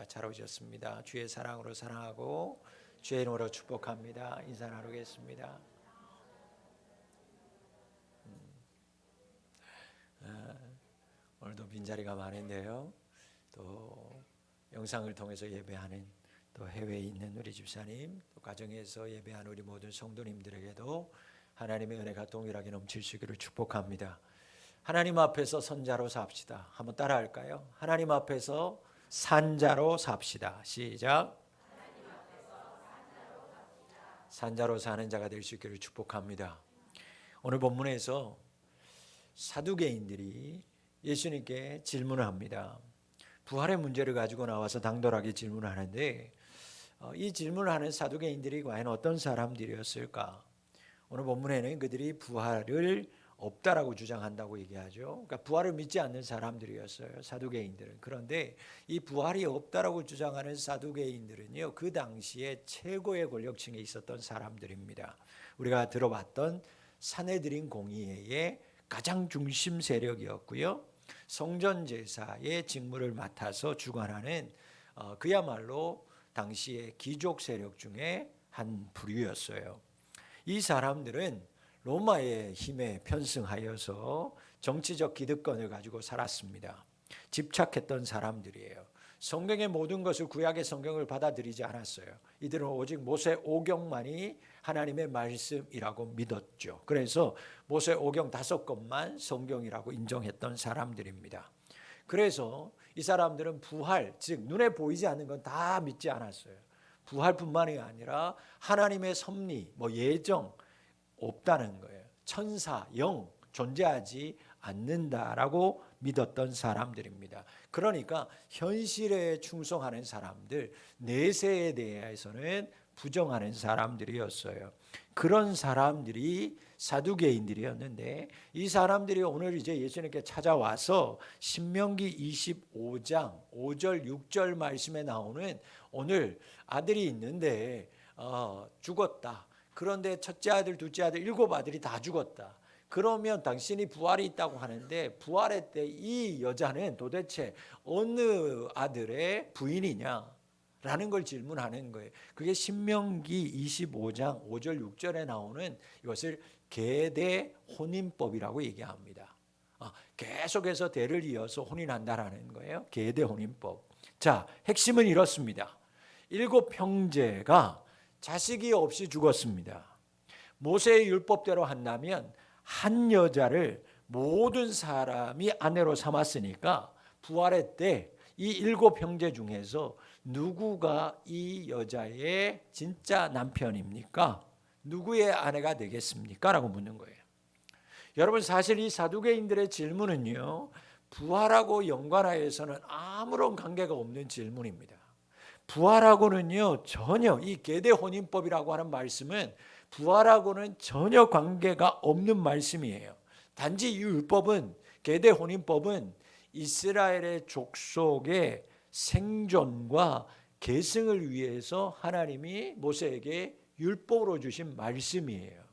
잘 오셨습니다. 주의 사랑으로 사랑하고 주의 이름으로 축복합니다. 인사 나누겠습니다. 오늘도 빈자리가 많은데요. 또 영상을 통해서 예배하는 또 해외에 있는 우리 집사님, 또 가정에서 예배하는 우리 모든 성도님들에게도 하나님의 은혜가 동일하게 넘칠 수 있기를 축복합니다. 하나님 앞에서 선자로 삽시다. 한번 따라할까요? 하나님 앞에서 산자로 삽시다. 시작. 산자로 사는 자가 될 수 있기를 축복합니다. 오늘 본문에서 사두개인들이 예수님께 질문을 합니다. 부활의 문제를 가지고 나와서 당돌하게 질문을 하는데 이 질문을 하는 사두개인들이 과연 어떤 사람들이었을까? 오늘 본문에는 그들이 부활을 없다라고 주장한다고 얘기하죠. 그러니까 부활을 믿지 않는 사람들이었어요, 사두개인들은. 그런데 이 부활이 없다라고 주장하는 사두개인들은요, 그 당시에 최고의 권력층에 있었던 사람들입니다. 우리가 들어봤던 산헤드린 공의회의 가장 중심 세력이었고요, 성전 제사의 직무를 맡아서 주관하는 그야말로 당시의 귀족 세력 중에 한 부류였어요. 이 사람들은 로마의 힘에 편승하여서 정치적 기득권을 가지고 살았습니다. 집착했던 사람들이에요. 성경의 모든 것을, 구약의 성경을 받아들이지 않았어요. 이들은 오직 모세 오경만이 하나님의 말씀이라고 믿었죠. 그래서 모세 오경 5권만 성경이라고 인정했던 사람들입니다. 그래서 이 사람들은 부활, 즉 눈에 보이지 않는 건 다 믿지 않았어요. 부활뿐만이 아니라 하나님의 섭리, 예정 없다는 거예요. 천사, 영 존재하지 않는다라고 믿었던 사람들입니다. 그러니까 현실에 충성하는 사람들, 내세에 대해서는 부정하는 사람들이었어요. 그런 사람들이 사두개인들이었는데, 이 사람들이 오늘 이제 예수님께 찾아와서 신명기 25장 5절 6절 말씀에 나오는 오늘 아들이 있는데 죽었다. 그런데 첫째 아들, 둘째 아들, 7 아들이 다 죽었다. 그러면 당신이 부활이 있다고 하는데 부활의 때 이 여자는 도대체 어느 아들의 부인이냐? 라는 걸 질문하는 거예요. 그게 신명기 25장 5절 6절에 나오는 이것을 계대 혼인법이라고 얘기합니다. 계속해서 대를 이어서 혼인한다라는 거예요. 계대 혼인법. 자, 핵심은 이렇습니다. 7 형제가 자식이 없이 죽었습니다. 모세의 율법대로 한다면 한 여자를 모든 사람이 아내로 삼았으니까 부활의 때 이 7 형제 중에서 누구가 이 여자의 진짜 남편입니까? 누구의 아내가 되겠습니까? 라고 묻는 거예요. 여러분, 사실 이 사두개인들의 질문은요, 부활하고 연관하여서는 아무런 관계가 없는 질문입니다. 부활하고는요, 전혀, 이 계대 혼인법이라고 하는 말씀은 부활하고는 전혀 관계가 없는 말씀이에요. 단지 이 율법은, 계대 혼인법은 이스라엘의 족속의 생존과 계승을 위해서 하나님이 모세에게 율법으로 주신 말씀이에요.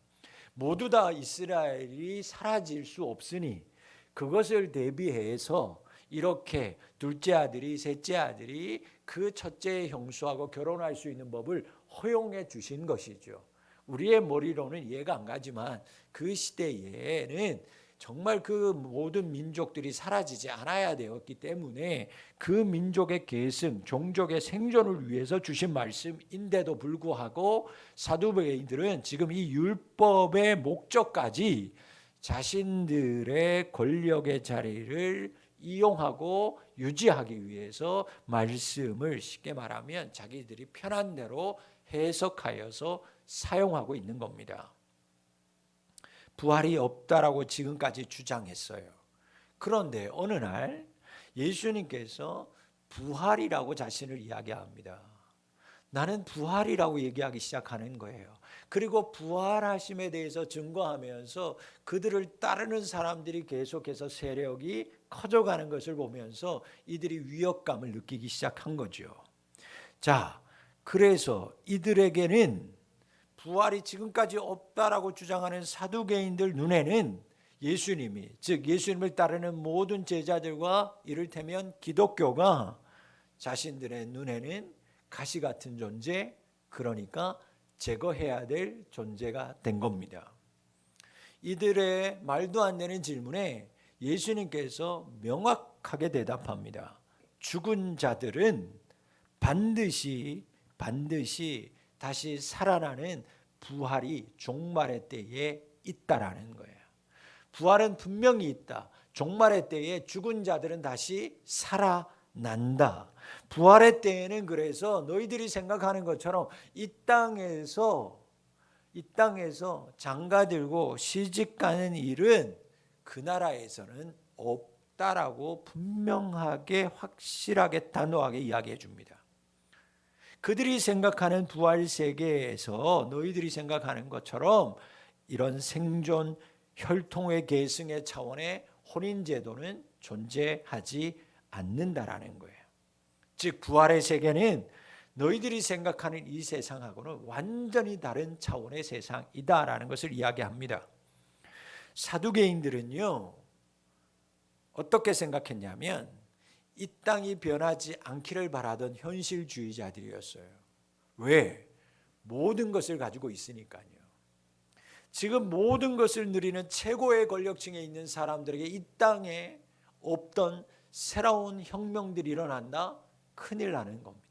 모두 다 이스라엘이 사라질 수 없으니 그것을 대비해서 이렇게 둘째 아들이, 셋째 아들이 그 첫째의 형수하고 결혼할 수 있는 법을 허용해 주신 것이죠. 우리의 머리로는 이해가 안 가지만 그 시대에는 정말 그 모든 민족들이 사라지지 않아야 되었기 때문에 그 민족의 계승, 종족의 생존을 위해서 주신 말씀인데도 불구하고 사두개인들은 지금 이 율법의 목적까지 자신들의 권력의 자리를 이용하고 유지하기 위해서 말씀을 쉽게 말하면 자기들이 편한 대로 해석하여서 사용하고 있는 겁니다. 부활이 없다라고 지금까지 주장했어요. 그런데 어느 날 예수님께서 부활이라고 자신을 이야기합니다. 나는 부활이라고 얘기하기 시작하는 거예요. 그리고 부활하심에 대해서 증거하면서 그들을 따르는 사람들이 계속해서 세력이 커져가는 것을 보면서 이들이 위협감을 느끼기 시작한 거죠. 자, 그래서 이들에게는 부활이 지금까지 없다라고 주장하는 사두개인들 눈에는 예수님이, 즉 예수님을 따르는 모든 제자들과 이를테면 기독교가 자신들의 눈에는 가시 같은 존재, 그러니까 제거해야 될 존재가 된 겁니다. 이들의 말도 안 되는 질문에 예수님께서 명확하게 대답합니다. 죽은 자들은 반드시 다시 살아나는 부활이 종말의 때에 있다라는 거예요. 부활은 분명히 있다. 종말의 때에 죽은 자들은 다시 살아난다. 부활의 때에는 그래서 너희들이 생각하는 것처럼 이 땅에서 장가 들고 시집 가는 일은 그 나라에서는 없다라고 분명하게 확실하게 단호하게 이야기해 줍니다. 그들이 생각하는 부활 세계에서 너희들이 생각하는 것처럼 이런 생존 혈통의 계승의 차원의 혼인 제도는 존재하지 않는다라는 거예요. 즉 부활의 세계는 너희들이 생각하는 이 세상하고는 완전히 다른 차원의 세상이다라는 것을 이야기합니다. 사두개인들은요, 어떻게 생각했냐면 이 땅이 변하지 않기를 바라던 현실주의자들이었어요. 왜? 모든 것을 가지고 있으니까요. 지금 모든 것을 누리는 최고의 권력층에 있는 사람들에게 이 땅에 없던 새로운 혁명들이 일어난다? 큰일 나는 겁니다.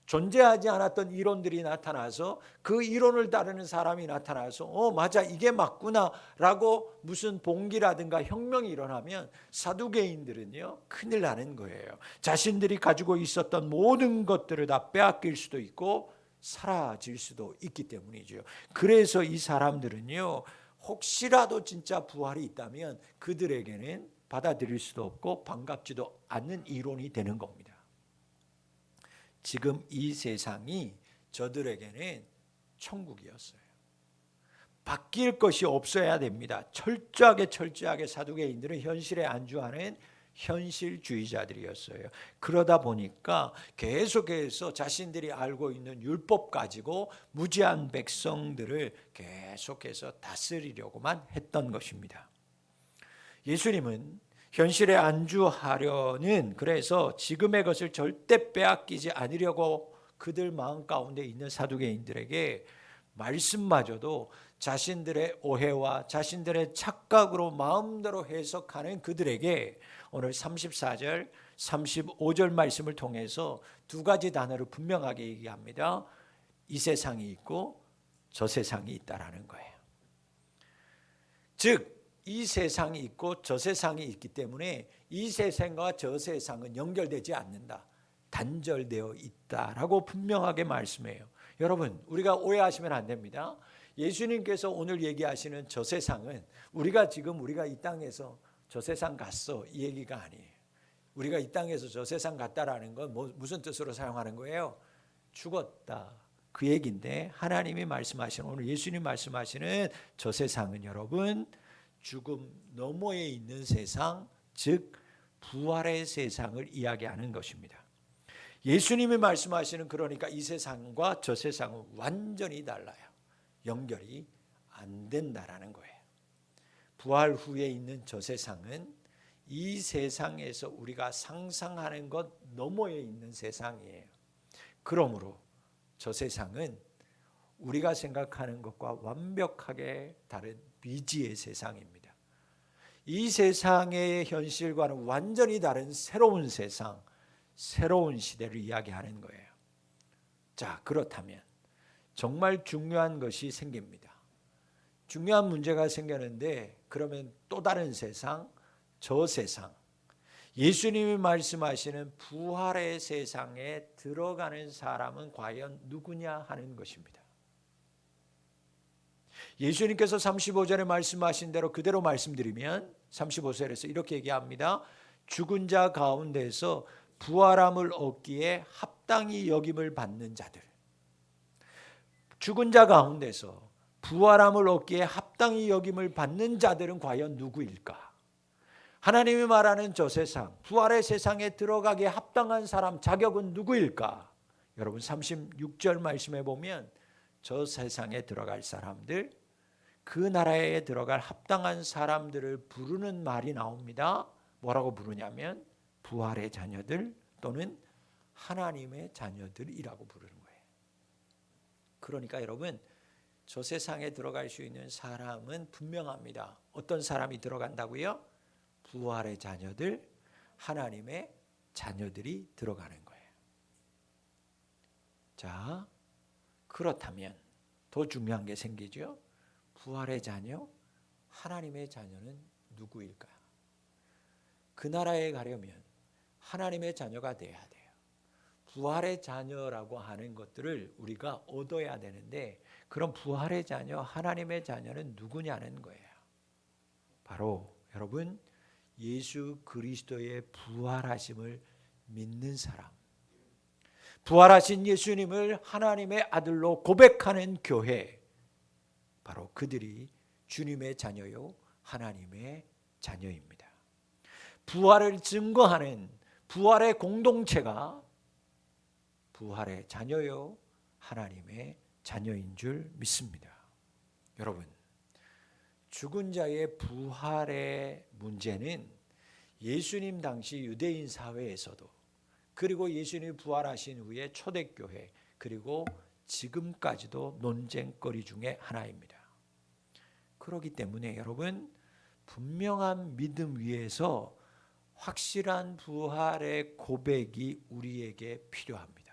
존재하지 않았던 이론들이 나타나서 그 이론을 따르는 사람이 나타나서 맞아 이게 맞구나 라고 무슨 봉기라든가 혁명이 일어나면 사두개인들은요 큰일 나는 거예요. 자신들이 가지고 있었던 모든 것들을 다 빼앗길 수도 있고 사라질 수도 있기 때문이죠. 그래서 이 사람들은요 혹시라도 진짜 부활이 있다면 그들에게는 받아들일 수도 없고 반갑지도 않는 이론이 되는 겁니다. 지금 이 세상이 저들에게는 천국이었어요. 바뀔 것이 없어야 됩니다. 철저하게 사두개인들은 현실에 안주하는 현실주의자들이었어요. 그러다 보니까 계속해서 자신들이 알고 있는 율법 가지고 무지한 백성들을 계속해서 다스리려고만 했던 것입니다. 예수님은 현실에 안주하려는 그래서 지금의 것을 절대 빼앗기지 않으려고 그들 마음 가운데 있는 사두개인들에게 말씀마저도 자신들의 오해와 자신들의 착각으로 마음대로 해석하는 그들에게 오늘 34절 35절 말씀을 통해서 두 가지 단어를 분명하게 얘기합니다. 이 세상이 있고 저 세상이 있다라는 거예요. 즉 이 세상이 있고 저 세상이 있기 때문에 이 세상과 저 세상은 연결되지 않는다. 단절되어 있다라고 분명하게 말씀해요. 여러분 우리가 오해하시면 안 됩니다. 예수님께서 오늘 얘기하시는 저 세상은 우리가 이 땅에서 저 세상 갔어 이 얘기가 아니에요. 우리가 이 땅에서 저 세상 갔다라는 건 무슨 뜻으로 사용하는 거예요? 죽었다 그 얘기인데 하나님이 말씀하시는 오늘 예수님 말씀하시는 저 세상은 여러분 죽음 너머에 있는 세상, 즉 부활의 세상을 이야기하는 것입니다. 예수님이 말씀하시는 그러니까 이 세상과 저 세상은 완전히 달라요. 연결이 안 된다라는 거예요. 부활 후에 있는 저 세상은 이 세상에서 우리가 상상하는 것 너머에 있는 세상이에요. 그러므로 저 세상은 우리가 생각하는 것과 완벽하게 다른 미지의 세상입니다. 이 세상의 현실과는 완전히 다른 새로운 세상, 새로운 시대를 이야기하는 거예요. 자, 그렇다면 정말 중요한 것이 생깁니다. 중요한 문제가 생겼는데 그러면 또 다른 세상, 저 세상, 예수님이 말씀하시는 부활의 세상에 들어가는 사람은 과연 누구냐 하는 것입니다. 예수님께서 35절에 말씀하신 대로 그대로 말씀드리면 35절에서 이렇게 얘기합니다. 죽은 자 가운데서 부활함을 얻기에 합당히 여김을 받는 자들. 죽은 자 가운데서 부활함을 얻기에 합당히 여김을 받는 자들은 과연 누구일까? 하나님이 말하는 저 세상, 부활의 세상에 들어가기에 합당한 사람, 자격은 누구일까? 여러분 36절 말씀해 보면 저 세상에 들어갈 사람들, 그 나라에 들어갈 합당한 사람들을 부르는 말이 나옵니다. 뭐라고 부르냐면 부활의 자녀들, 또는 하나님의 자녀들이라고 부르는 거예요. 그러니까 여러분, 저 세상에 들어갈 수 있는 사람은 분명합니다. 어떤 사람이 들어간다고요? 부활의 자녀들, 하나님의 자녀들이 들어가는 거예요. 자, 그렇다면 더 중요한 게 생기죠. 부활의 자녀, 하나님의 자녀는 누구일까요? 그 나라에 가려면 하나님의 자녀가 돼야 돼요. 부활의 자녀라고 하는 것들을 우리가 얻어야 되는데, 그럼 부활의 자녀, 하나님의 자녀는 누구냐는 거예요. 바로 여러분, 예수 그리스도의 부활하심을 믿는 사람, 부활하신 예수님을 하나님의 아들로 고백하는 교회, 바로 그들이 주님의 자녀요 하나님의 자녀입니다. 부활을 증거하는 부활의 공동체가 부활의 자녀요 하나님의 자녀인 줄 믿습니다. 여러분, 죽은 자의 부활의 문제는 예수님 당시 유대인 사회에서도, 그리고 예수님이 부활하신 후에 초대교회, 그리고 지금까지도 논쟁거리 중에 하나입니다. 그렇기 때문에 여러분, 분명한 믿음 위에서 확실한 부활의 고백이 우리에게 필요합니다.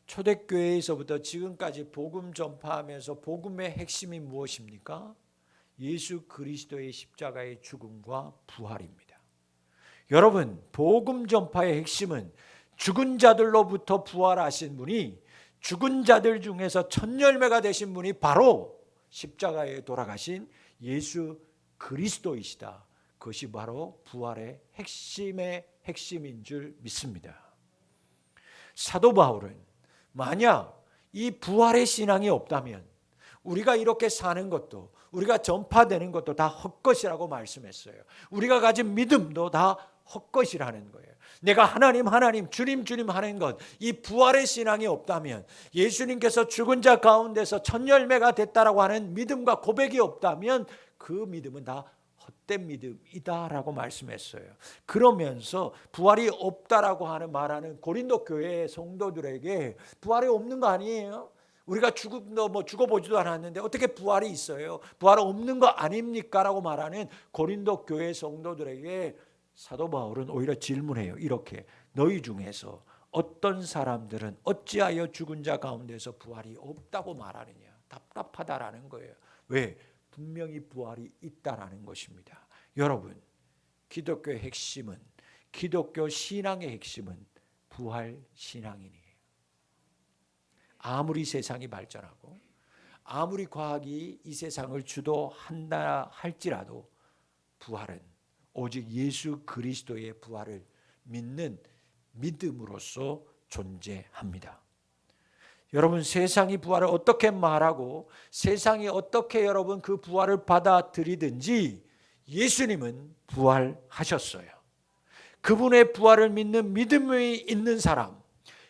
초대교회에서부터 지금까지 복음 전파하면서 복음의 핵심이 무엇입니까? 예수 그리스도의 십자가의 죽음과 부활입니다. 여러분, 복음 전파의 핵심은 죽은 자들로부터 부활하신 분이, 죽은 자들 중에서 첫 열매가 되신 분이 바로 십자가에 돌아가신 예수 그리스도이시다. 그것이 바로 부활의 핵심인 줄 믿습니다. 사도 바울은 만약 이 부활의 신앙이 없다면 우리가 이렇게 사는 것도, 우리가 전파되는 것도 다 헛것이라고 말씀했어요. 우리가 가진 믿음도 다 헛것이라는 거예요. 내가 하나님 주님 하는 것, 이 부활의 신앙이 없다면, 예수님께서 죽은 자 가운데서 첫 열매가 됐다라고 하는 믿음과 고백이 없다면 그 믿음은 다 헛된 믿음이다라고 말씀했어요. 그러면서 부활이 없다라고 말하는 고린도 교회 성도들에게 부활이 없는 거 아니에요? 우리가 죽어보지도 않았는데 어떻게 부활이 있어요? 부활 없는 거 아닙니까? 라고 말하는 고린도 교회 성도들에게 사도 바울은 오히려 질문해요. 이렇게, 너희 중에서 어떤 사람들은 어찌하여 죽은 자 가운데서 부활이 없다고 말하느냐? 답답하다라는 거예요. 왜? 분명히 부활이 있다라는 것입니다. 여러분, 기독교의 핵심은, 기독교 신앙의 핵심은 부활 신앙이에요. 아무리 세상이 발전하고 아무리 과학이 이 세상을 주도한다 할지라도 부활은 오직 예수 그리스도의 부활을 믿는 믿음으로써 존재합니다. 여러분, 세상이 부활을 어떻게 말하고 세상이 어떻게 여러분 그 부활을 받아들이든지 예수님은 부활하셨어요. 그분의 부활을 믿는 믿음이 있는 사람,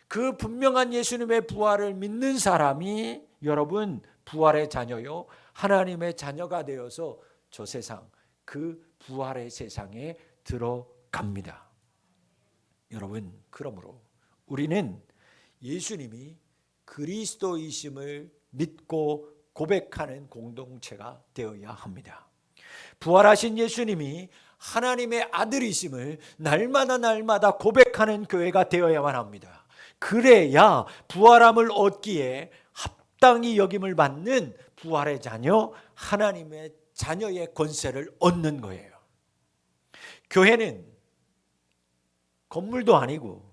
그 분명한 예수님의 부활을 믿는 사람이 여러분 부활의 자녀요 하나님의 자녀가 되어서 저 세상, 그 부활의 세상에 들어갑니다. 여러분, 그러므로 우리는 예수님이 그리스도이심을 믿고 고백하는 공동체가 되어야 합니다. 부활하신 예수님이 하나님의 아들이심을 날마다 고백하는 교회가 되어야만 합니다. 그래야 부활함을 얻기에 합당히 여김을 받는 부활의 자녀, 하나님의 자녀의 권세를 얻는 거예요. 교회는 건물도 아니고,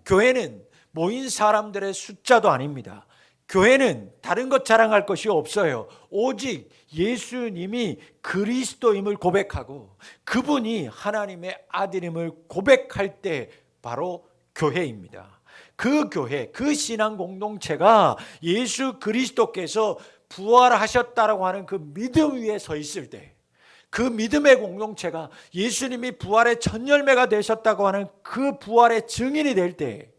교회는 모인 사람들의 숫자도 아닙니다. 교회는 다른 것 자랑할 것이 없어요. 오직 예수님이 그리스도임을 고백하고 그분이 하나님의 아들임을 고백할 때 바로 교회입니다. 그 교회, 그 신앙 공동체가 예수 그리스도께서 부활하셨다라고 하는 그 믿음 위에 서 있을 때, 그 믿음의 공동체가 예수님이 부활의 첫 열매가 되셨다고 하는 그 부활의 증인이 될 때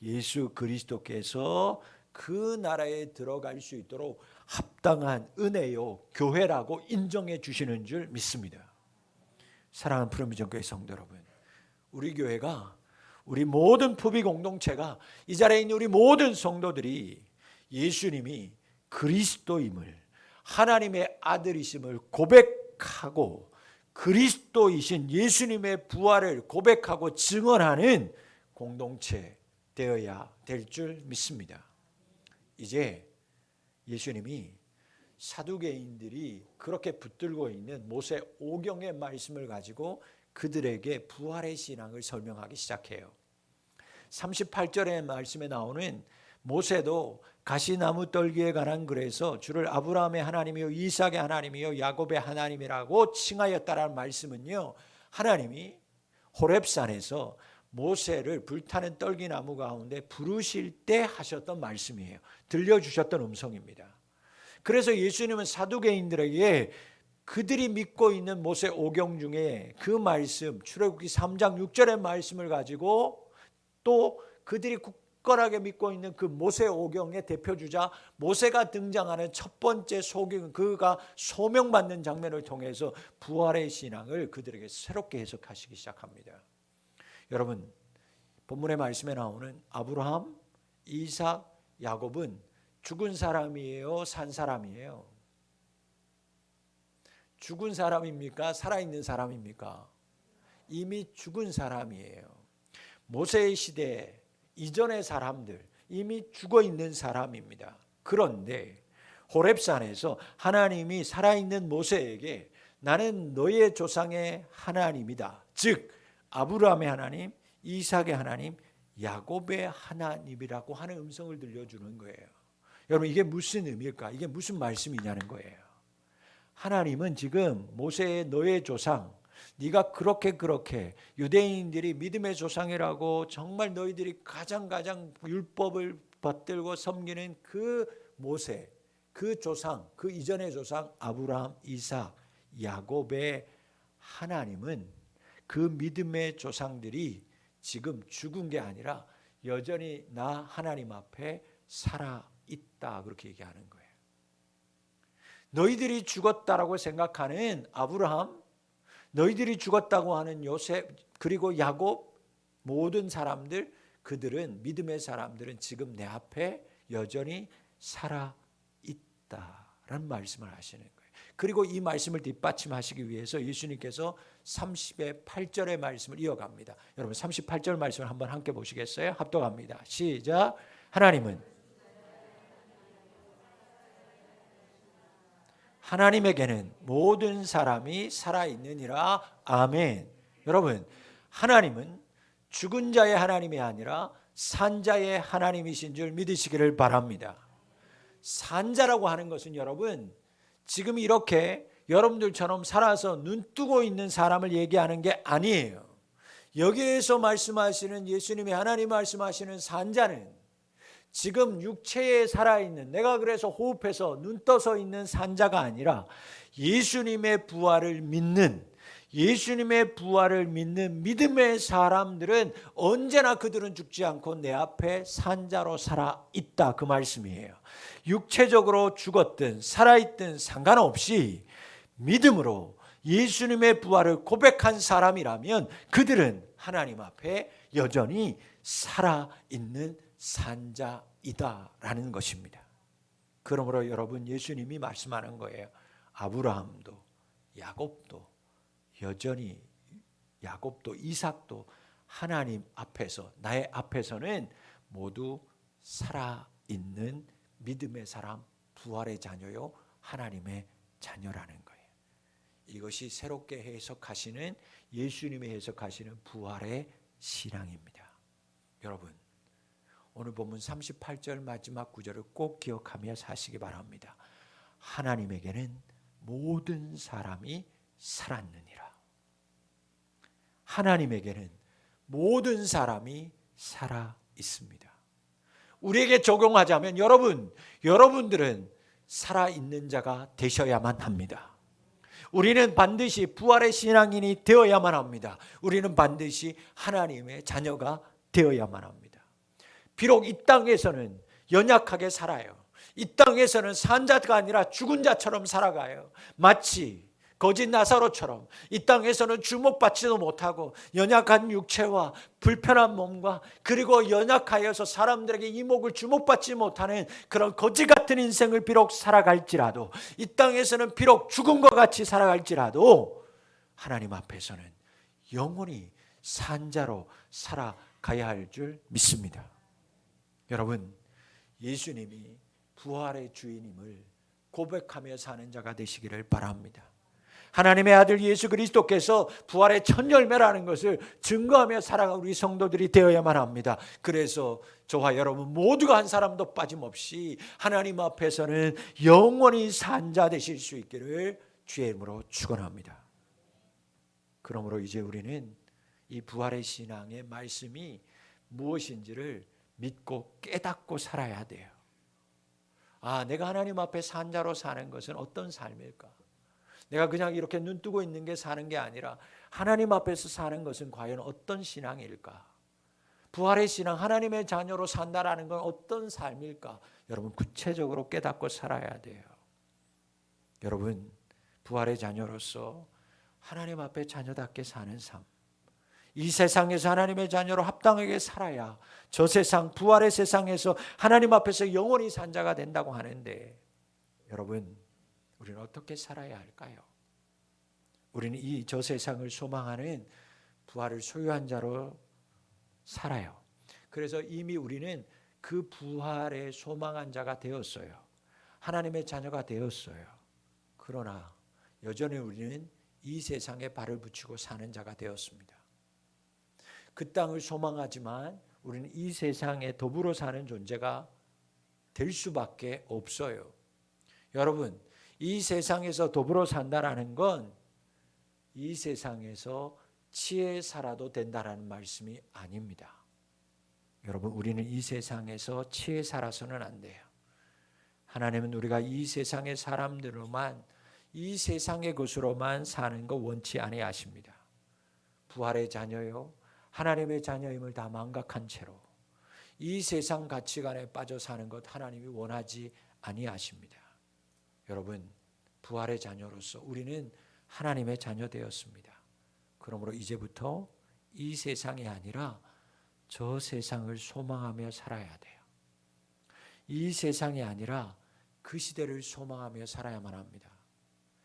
예수 그리스도께서 그 나라에 들어갈 수 있도록 합당한 은혜요 교회라고 인정해 주시는 줄 믿습니다. 사랑하는 푸른비전교회 성도 여러분, 우리 교회가, 우리 모든 푸비 공동체가, 이 자리에 있는 우리 모든 성도들이 예수님이 그리스도임을, 하나님의 아들이심을 고백하고 그리스도이신 예수님의 부활을 고백하고 증언하는 공동체 되어야 될 줄 믿습니다. 이제 예수님이 사두개인들이 그렇게 붙들고 있는 모세 오경의 말씀을 가지고 그들에게 부활의 신앙을 설명하기 시작해요. 38절의 말씀에 나오는 모세도 가시나무 떨기에 관한 글에서 주를 아브라함의 하나님이요 이삭의 하나님이요 야곱의 하나님이라고 칭하였다라는 말씀은요, 하나님이 호렙산에서 모세를 불타는 떨기나무 가운데 부르실 때 하셨던 말씀이에요. 들려주셨던 음성입니다. 그래서 예수님은 사두개인들에게 그들이 믿고 있는 모세 오경 중에 그 말씀, 출애굽기 3장 6절의 말씀을 가지고 또 그들이 굳건하게 믿고 있는 그 모세 오경의 대표주자 모세가 등장하는 첫 번째 소경, 그가 소명받는 장면을 통해서 부활의 신앙을 그들에게 새롭게 해석하시기 시작합니다. 여러분, 본문의 말씀에 나오는 아브라함, 이삭, 야곱은 죽은 사람이에요? 산 사람이에요? 죽은 사람입니까? 살아있는 사람입니까? 이미 죽은 사람이에요. 모세의 시대 이전의 사람들, 이미 죽어 있는 사람입니다. 그런데 호렙산에서 하나님이 살아있는 모세에게 나는 너의 조상의 하나님이다, 즉 아브라함의 하나님, 이삭의 하나님, 야곱의 하나님이라고 하는 음성을 들려주는 거예요. 여러분, 이게 무슨 의미일까? 이게 무슨 말씀이냐는 거예요. 하나님은 지금 모세의 너의 조상, 네가 그렇게 유대인들이 믿음의 조상이라고 정말 너희들이 가장 율법을 받들고 섬기는 그 모세, 그 조상, 그 이전의 조상 아브라함, 이삭, 야곱의 하나님은 그 믿음의 조상들이 지금 죽은 게 아니라 여전히 나 하나님 앞에 살아있다, 그렇게 얘기하는 거예요. 너희들이 죽었다라고 생각하는 아브라함, 너희들이 죽었다고 하는 요셉, 그리고 야곱, 모든 사람들, 그들은, 믿음의 사람들은 지금 내 앞에 여전히 살아있다라는 말씀을 하시는 거예요. 그리고 이 말씀을 뒷받침하시기 위해서 예수님께서 38절의 말씀을 이어갑니다. 여러분, 38절 말씀을 한번 함께 보시겠어요? 합독합니다. 시작. 하나님에게는 모든 사람이 살아있느니라. 아멘. 여러분, 하나님은 죽은 자의 하나님이 아니라 산자의 하나님이신 줄 믿으시기를 바랍니다. 산자라고 하는 것은 여러분, 지금 이렇게 여러분들처럼 살아서 눈 뜨고 있는 사람을 얘기하는 게 아니에요. 여기에서 말씀하시는 예수님이 하나님 말씀하시는 산자는 지금 육체에 살아있는, 내가 그래서 호흡해서 눈 떠서 있는 산자가 아니라 예수님의 부활을 믿는, 예수님의 부활을 믿는 믿음의 사람들은 언제나 그들은 죽지 않고 내 앞에 산자로 살아있다, 그 말씀이에요. 육체적으로 죽었든 살아있든 상관없이 믿음으로 예수님의 부활을 고백한 사람이라면 그들은 하나님 앞에 여전히 살아있는 산자이다라는 것입니다. 그러므로 여러분, 예수님이 말씀하는 거예요. 아브라함도 야곱도 여전히, 야곱도 이삭도 하나님 앞에서, 나의 앞에서는 모두 살아있는 믿음의 사람, 부활의 자녀요 하나님의 자녀라는 거예요. 이것이 새롭게 해석하시는, 예수님이 해석하시는 부활의 신앙입니다. 여러분, 오늘 본문 38절 마지막 구절을 꼭 기억하며 사시기 바랍니다. 하나님에게는 모든 사람이 살았느니라. 하나님에게는 모든 사람이 살아 있습니다. 우리에게 적용하자면 여러분들은 살아있는 자가 되셔야만 합니다. 우리는 반드시 부활의 신앙인이 되어야만 합니다. 우리는 반드시 하나님의 자녀가 되어야만 합니다. 비록 이 땅에서는 연약하게 살아요. 이 땅에서는 산 자가 아니라 죽은 자처럼 살아가요. 마치 거짓 나사로처럼 이 땅에서는 주목받지도 못하고 연약한 육체와 불편한 몸과 그리고 연약하여서 사람들에게 이목을 주목받지 못하는 그런 거지 같은 인생을 비록 살아갈지라도, 이 땅에서는 비록 죽은 것 같이 살아갈지라도 하나님 앞에서는 영원히 산자로 살아가야 할 줄 믿습니다. 여러분, 예수님이 부활의 주인임을 고백하며 사는 자가 되시기를 바랍니다. 하나님의 아들 예수 그리스도께서 부활의 첫 열매라는 것을 증거하며 살아가는 우리 성도들이 되어야만 합니다. 그래서 저와 여러분 모두가 한 사람도 빠짐없이 하나님 앞에서는 영원히 산 자 되실 수 있기를 주의 이름으로 축원합니다. 그러므로 이제 우리는 이 부활의 신앙의 말씀이 무엇인지를 믿고 깨닫고 살아야 돼요. 내가 하나님 앞에 산 자로 사는 것은 어떤 삶일까? 내가 그냥 이렇게 눈 뜨고 있는 게 사는 게 아니라 하나님 앞에서 사는 것은 과연 어떤 신앙일까? 부활의 신앙, 하나님의 자녀로 산다라는 건 어떤 삶일까? 여러분 구체적으로 깨닫고 살아야 돼요. 여러분, 부활의 자녀로서 하나님 앞에 자녀답게 사는 삶, 이 세상에서 하나님의 자녀로 합당하게 살아야 저 세상, 부활의 세상에서 하나님 앞에서 영원히 산 자가 된다고 하는데, 여러분 우리는 어떻게 살아야 할까요? 우리는 이 저 세상을 소망하는 부활을 소유한 자로 살아요. 그래서 이미 우리는 그 부활의 소망한 자가 되었어요. 하나님의 자녀가 되었어요. 그러나 여전히 우리는 이 세상에 발을 붙이고 사는 자가 되었습니다. 그 땅을 소망하지만 우리는 이 세상에 더불어 사는 존재가 될 수밖에 없어요. 여러분, 이 세상에서 더불어 산다라는 건 이 세상에서 치에 살아도 된다라는 말씀이 아닙니다. 여러분, 우리는 이 세상에서 치에 살아서는 안 돼요. 하나님은 우리가 이 세상의 사람들로만, 이 세상의 것으로만 사는 거 원치 아니하십니다. 부활의 자녀요, 하나님의 자녀임을 다 망각한 채로 이 세상 가치관에 빠져 사는 것 하나님이 원하지 아니하십니다. 여러분, 부활의 자녀로서 우리는 하나님의 자녀 되었습니다. 그러므로 이제부터 이 세상이 아니라 저 세상을 소망하며 살아야 돼요. 이 세상이 아니라 그 시대를 소망하며 살아야만 합니다.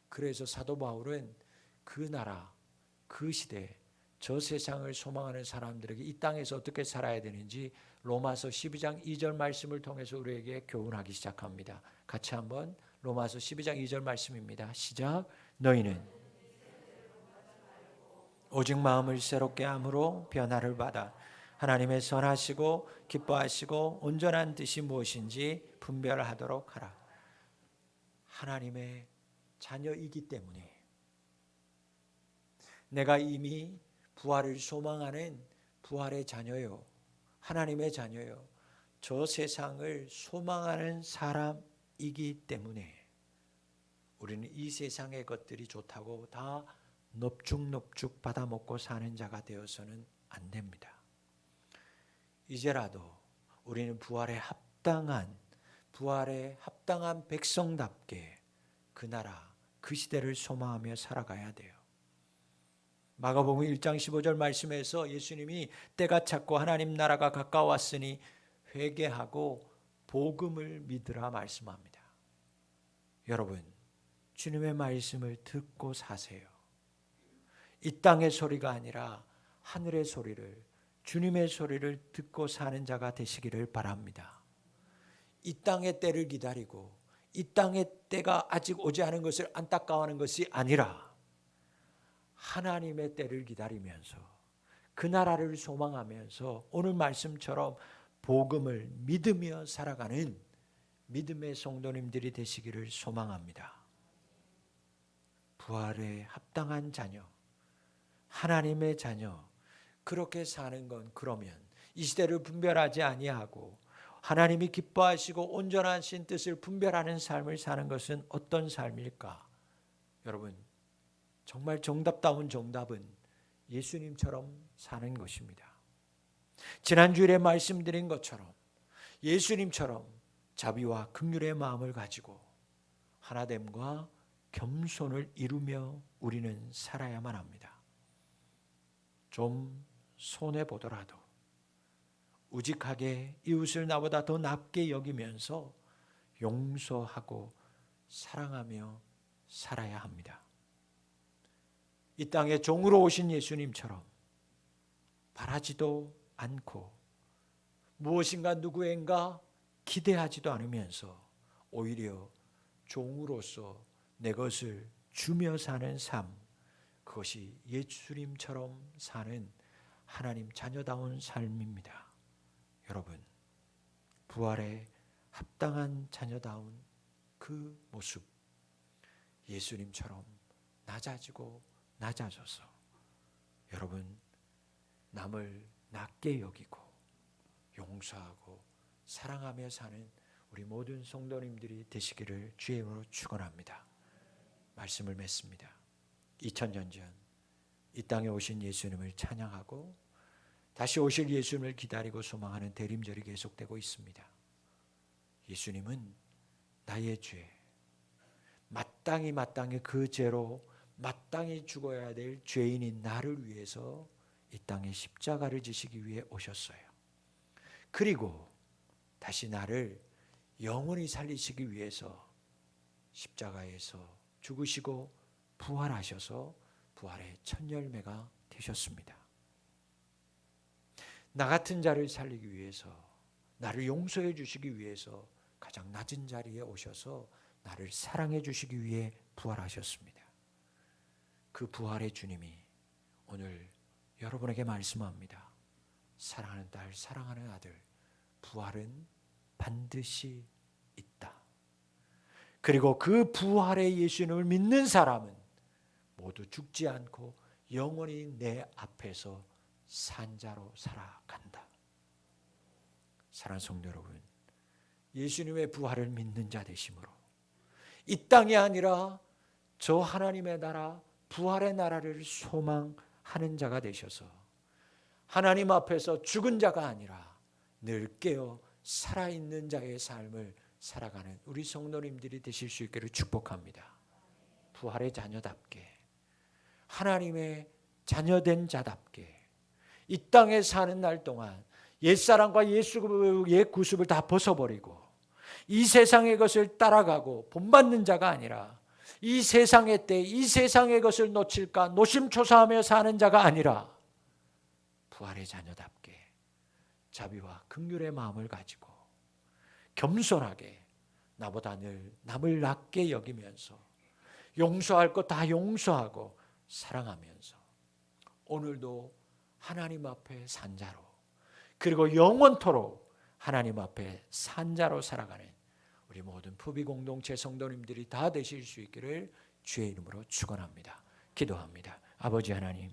그래서 사도 바울은 그 나라, 그 시대, 저 세상을 소망하는 사람들에게 이 땅에서 어떻게 살아야 되는지 로마서 12장 2절 말씀을 통해서 우리에게 교훈하기 시작합니다. 같이 한번 로마서 12장 2절 말씀입니다. 시작. 너희는 오직 마음을 새롭게 함으로 변화를 받아 하나님의 선하시고 기뻐하시고 온전한 뜻이 무엇인지 분별하도록 하라. 하나님의 자녀이기 때문에, 내가 이미 부활을 소망하는 부활의 자녀요, 하나님의 자녀요, 저 세상을 소망하는 사람이기 때문에 우리는 이 세상의 것들이 좋다고 다 넙죽넙죽 받아먹고 사는 자가 되어서는 안 됩니다. 이제라도 우리는 부활에 합당한 백성답게 그 나라, 그 시대를 소망하며 살아가야 돼요. 마가복음 1장 15절 말씀에서 예수님이 때가 찼고 하나님 나라가 가까웠으니 회개하고 복음을 믿으라 말씀합니다. 여러분, 주님의 말씀을 듣고 사세요. 이 땅의 소리가 아니라 하늘의 소리를, 주님의 소리를 듣고 사는 자가 되시기를 바랍니다. 이 땅의 때를 기다리고 이 땅의 때가 아직 오지 않은 것을 안타까워하는 것이 아니라 하나님의 때를 기다리면서 그 나라를 소망하면서 오늘 말씀처럼 복음을 믿으며 살아가는 믿음의 성도님들이 되시기를 소망합니다. 부활에 합당한 자녀, 하나님의 자녀, 그렇게 사는 건 그러면 이 시대를 분별하지 아니하고 하나님이 기뻐하시고 온전하신 뜻을 분별하는 삶을 사는 것은 어떤 삶일까? 여러분, 정말 정답다운 정답은 예수님처럼 사는 것입니다. 지난주일에 말씀드린 것처럼 예수님처럼 자비와 긍휼의 마음을 가지고 하나됨과 겸손을 이루며 우리는 살아야만 합니다. 좀 손해보더라도 우직하게 이웃을 나보다 더 낫게 여기면서 용서하고 사랑하며 살아야 합니다. 이 땅에 종으로 오신 예수님처럼 바라지도 않고 무엇인가 누구인가 기대하지도 않으면서 오히려 종으로서 내 것을 주며 사는 삶, 그것이 예수님처럼 사는 하나님 자녀다운 삶입니다. 여러분, 부활에 합당한 자녀다운 그 모습, 예수님처럼 낮아지고 낮아져서 여러분 남을 낮게 여기고 용서하고 사랑하며 사는 우리 모든 성도님들이 되시기를 주의 이름으로 축원합니다. 말씀을 맺습니다. 2000년 전 이 땅에 오신 예수님을 찬양하고 다시 오실 예수님을 기다리고 소망하는 대림절이 계속되고 있습니다. 예수님은 나의 죄, 마땅히 그 죄로 마땅히 죽어야 될 죄인인 나를 위해서 이 땅에 십자가를 지시기 위해 오셨어요. 그리고 다시 나를 영원히 살리시기 위해서 십자가에서 죽으시고 부활하셔서 부활의 첫 열매가 되셨습니다. 나 같은 자를 살리기 위해서, 나를 용서해 주시기 위해서 가장 낮은 자리에 오셔서 나를 사랑해 주시기 위해 부활하셨습니다. 그 부활의 주님이 오늘 여러분에게 말씀합니다. 사랑하는 딸, 사랑하는 아들, 부활은 반드시 있다. 그리고 그 부활의 예수님을 믿는 사람은 모두 죽지 않고 영원히 내 앞에서 산자로 살아간다. 사랑하는 성도 여러분, 예수님의 부활을 믿는 자 되심으로 이 땅이 아니라 저 하나님의 나라, 부활의 나라를 소망하는 자가 되셔서 하나님 앞에서 죽은 자가 아니라 늘 깨어 살아있는 자의 삶을 살아가는 우리 성도님들이 되실 수 있기를 축복합니다. 부활의 자녀답게, 하나님의 자녀된 자답게 이 땅에 사는 날 동안 옛사람과 옛 구습을 다 벗어버리고 이 세상의 것을 따라가고 본받는 자가 아니라 이 세상의 때 이 세상의 것을 놓칠까 노심초사하며 사는 자가 아니라 부활의 자녀답게 자비와 긍휼의 마음을 가지고 겸손하게 나보다 늘 남을 낮게 여기면서 용서할 것 다 용서하고 사랑하면서 오늘도 하나님 앞에 산자로 그리고 영원토록 하나님 앞에 산자로 살아가는 우리 모든 부비 공동체 성도님들이 다 되실 수 있기를 주의 이름으로 축원합니다. 기도합니다. 아버지 하나님,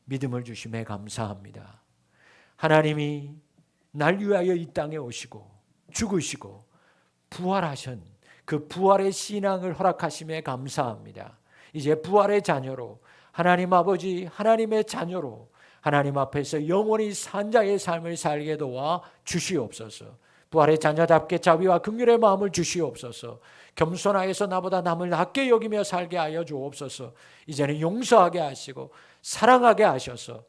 믿음을 주심에 감사합니다. 하나님이 날 위하여 이 땅에 오시고 죽으시고 부활하신 그 부활의 신앙을 허락하심에 감사합니다. 이제 부활의 자녀로 하나님 아버지 하나님의 자녀로 하나님 앞에서 영원히 산자의 삶을 살게 도와 주시옵소서. 부활의 자녀답게 자비와 긍휼의 마음을 주시옵소서. 겸손하여서 나보다 남을 낮게 여기며 살게 하여 주옵소서. 이제는 용서하게 하시고 사랑하게 하셔서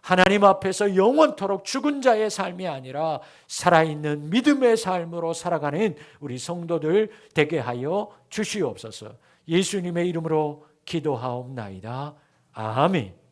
하나님 앞에서 영원토록 죽은 자의 삶이 아니라 살아있는 믿음의 삶으로 살아가는 우리 성도들 되게 하여 주시옵소서. 예수님의 이름으로 기도하옵나이다. 아멘.